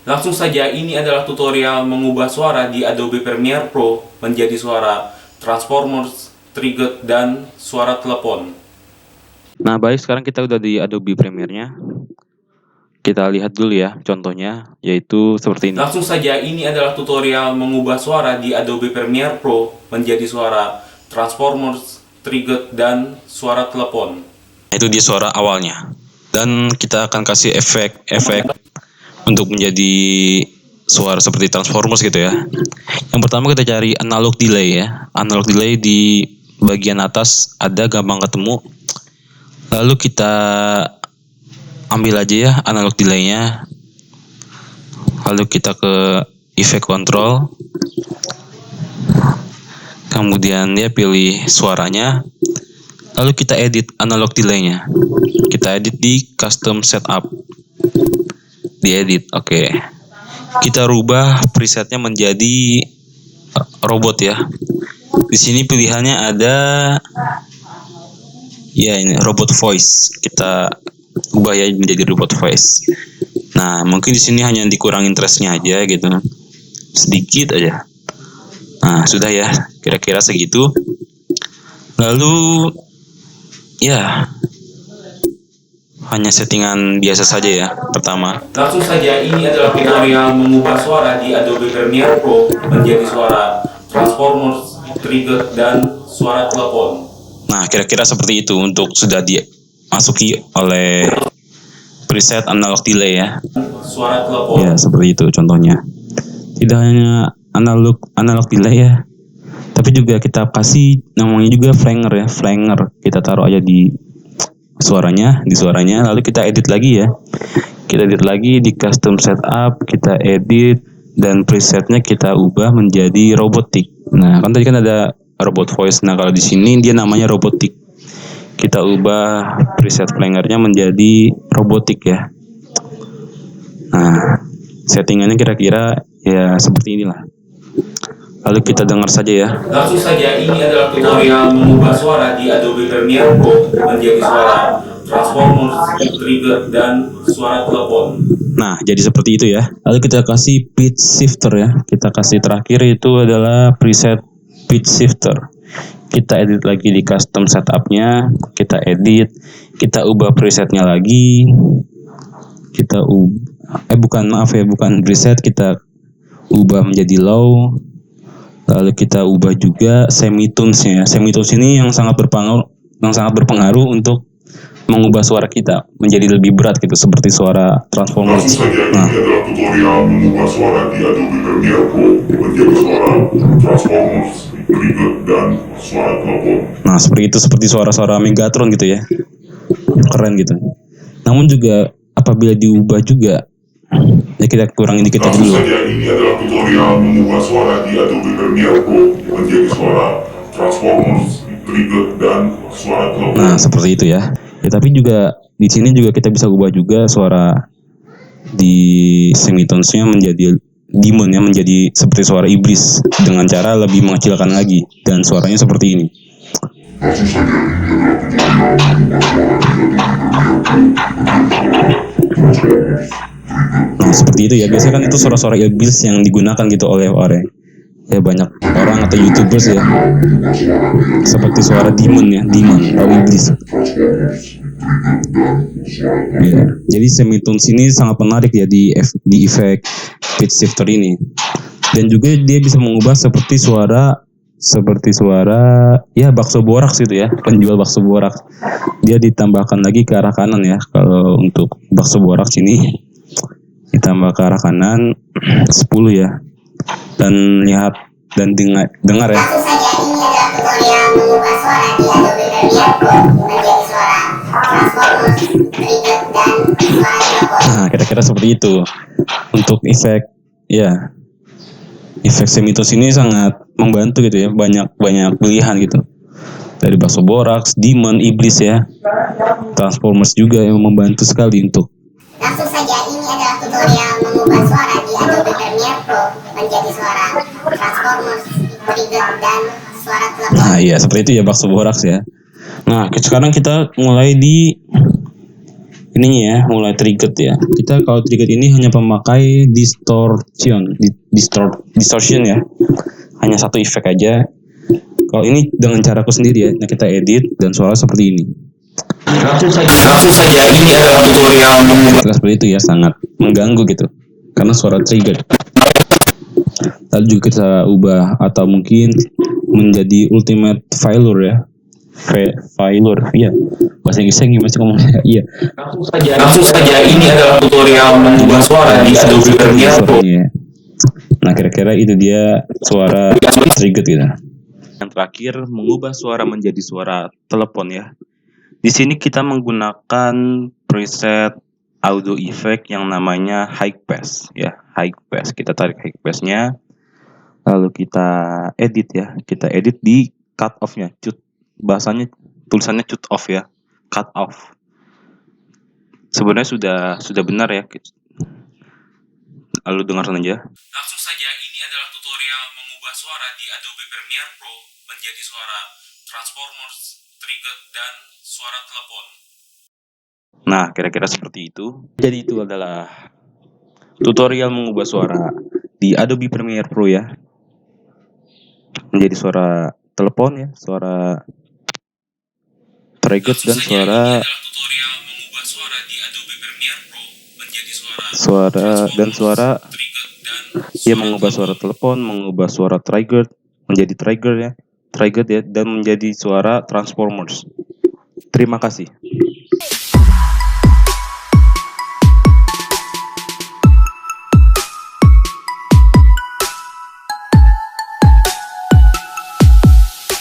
Langsung saja, ini adalah tutorial mengubah suara di Adobe Premiere Pro menjadi suara Transformers, Trigger, dan suara telepon. Nah baik, sekarang kita udah di Adobe Premiere-nya. Kita lihat dulu ya contohnya, yaitu seperti ini. Langsung saja, ini adalah tutorial mengubah suara di Adobe Premiere Pro menjadi suara Transformers, Trigger, dan suara telepon. Itu dia suara awalnya. Dan kita akan kasih efek untuk menjadi suara seperti Transformers gitu ya. Yang pertama kita cari analog delay ya. Analog delay di bagian atas ada, gampang ketemu. Lalu kita ambil aja ya analog delay-nya. Lalu kita ke effect control. Kemudian dia pilih suaranya. Lalu kita edit analog delay-nya. Kita edit di custom setup. Diedit, oke. Kita rubah presetnya menjadi robot ya. Di sini pilihannya ada ya ini robot voice. Kita ubah ya menjadi robot voice. Nah, mungkin di sini hanya dikurangin interestnya aja gitu. Sedikit aja. Nah, sudah ya, kira-kira segitu. Lalu ya hanya settingan biasa saja ya pertama. Langsung saja, ini adalah tutorial mengubah suara di Adobe Premiere Pro menjadi suara Transformers, Trigger, dan suara telepon. Nah, kira-kira seperti itu untuk sudah dimasuki oleh preset analog delay ya. Suara telepon. Ya, seperti itu contohnya. Tidak hanya analog delay ya, tapi juga kita kasih namanya juga flanger ya. Flanger kita taruh aja di suaranya, lalu kita edit lagi ya. Kita edit lagi di custom setup, kita edit dan presetnya kita ubah menjadi robotik. Nah, kan tadi kan ada robot voice. Nah, kalau di sini dia namanya robotik. Kita ubah preset flangernya menjadi robotik ya. Nah, settingannya kira-kira ya seperti inilah. Lalu kita dengar saja ya. Langsung saja, ini adalah tutorial mengubah suara di Adobe Premiere Pro menjadi suara Transformers, Trigger, dan suara telepon. Nah, jadi seperti itu ya. Lalu kita kasih pitch shifter ya. Kita kasih terakhir itu adalah preset pitch shifter. Kita edit lagi di custom setupnya. Kita edit. Kita ubah presetnya lagi. Kita bukan preset. Kita ubah menjadi low. Lalu kita ubah juga semitones-nya. Semitones ini yang sangat berpengaruh untuk mengubah suara kita menjadi lebih berat gitu, seperti suara Transformers. Nah, ini adalah tutorial mengubah suara di Adobe Premiere Pro menjadi suara Transformers, Trigger, dan suara telepon. Nah, seperti suara-suara Megatron gitu ya. Keren gitu. Namun juga apabila diubah juga, ya kita kurangin dikit aja dulu. Saja, ini adalah tutorial mengubah suara di Adobe Premiere Pro menjadi suara Transformers, Trigger, dan suara telepon. Nah, seperti itu ya. Ya, tapi juga di sini juga kita bisa ubah juga suara di semitones-nya menjadi demon ya, menjadi seperti suara iblis dengan cara lebih mengecilkan lagi dan suaranya seperti ini. Langsung saja, ini adalah tutorial mengubah suara di Adobe Premiere Pro menjadi suara Transformers. Nah, seperti itu ya. Biasanya kan itu suara-suara iblis yang digunakan gitu oleh orang. Ya, banyak orang atau YouTubers ya. Seperti suara demon atau iblis. Ya, jadi semitones ini sangat menarik ya di efek pitch shifter ini. Dan juga dia bisa mengubah seperti suara ya bakso boraks gitu ya, penjual bakso boraks. Dia ditambahkan lagi ke arah kanan ya. Kalau untuk bakso boraks ini ditambah ke arah kanan 10 ya. Dan lihat dan dengar ya. Langsung saja, ini adalah tutorial mengubah suara di Adobe Premiere Pro menjadi suara Transformers, Trigger, dan suara telepon. Nah, kira-kira seperti itu. Untuk efek semitones ini sangat membantu gitu ya. Banyak pilihan gitu. Dari bakso boraks, demon, iblis ya. Transformers juga yang membantu sekali untuk. Langsung saja, ini adalah tutorial mengubah suara di Adobe Premiere Pro menjadi suara Transformers, Trigger, dan suara telepon. Nah, iya seperti itu ya bakso boraks ya. Nah, sekarang kita mulai di ininya ya, mulai triggered ya. Kita kalau triggered ini hanya memakai distortion ya. Hanya satu efek aja. Kalau ini dengan caraku sendiri ya. Nah, kita edit dan suara seperti ini. Langsung saja, ini adalah tutorial mengubah. Seperti itu ya, sangat mengganggu gitu. Karena suara triggered. Lalu juga kita ubah atau mungkin menjadi ultimate failure ya. Failure, iya. Bahasa Inggrisnya gimana sih ngomongnya? Iya. Langsung saja, ini adalah tutorial mengubah suara di Adobe Premiere Pro. Nah, kira-kira itu dia suara triggered gitu. Yang terakhir, mengubah suara menjadi suara telepon ya. Di sini kita menggunakan preset audio effect yang namanya high pass ya, high pass. Kita tarik high passnya, lalu kita edit ya. Kita edit di cut off-nya, bahasanya tulisannya cut off ya, cut off. Sebenarnya sudah benar ya. Lalu dengar saja. Langsung saja, ini adalah tutorial mengubah suara di Adobe Premiere Pro menjadi suara Transformers, trigger, dan suara telepon. Nah, kira-kira seperti itu. Jadi itu adalah tutorial mengubah suara di Adobe Premiere Pro ya. Menjadi suara telepon ya, suara trigger dan suara Tutorial mengubah suara di Adobe Premiere Pro menjadi suara ya, mengubah suara telepon, mengubah suara trigger menjadi trigger ya, dan menjadi suara Transformers. Terima kasih.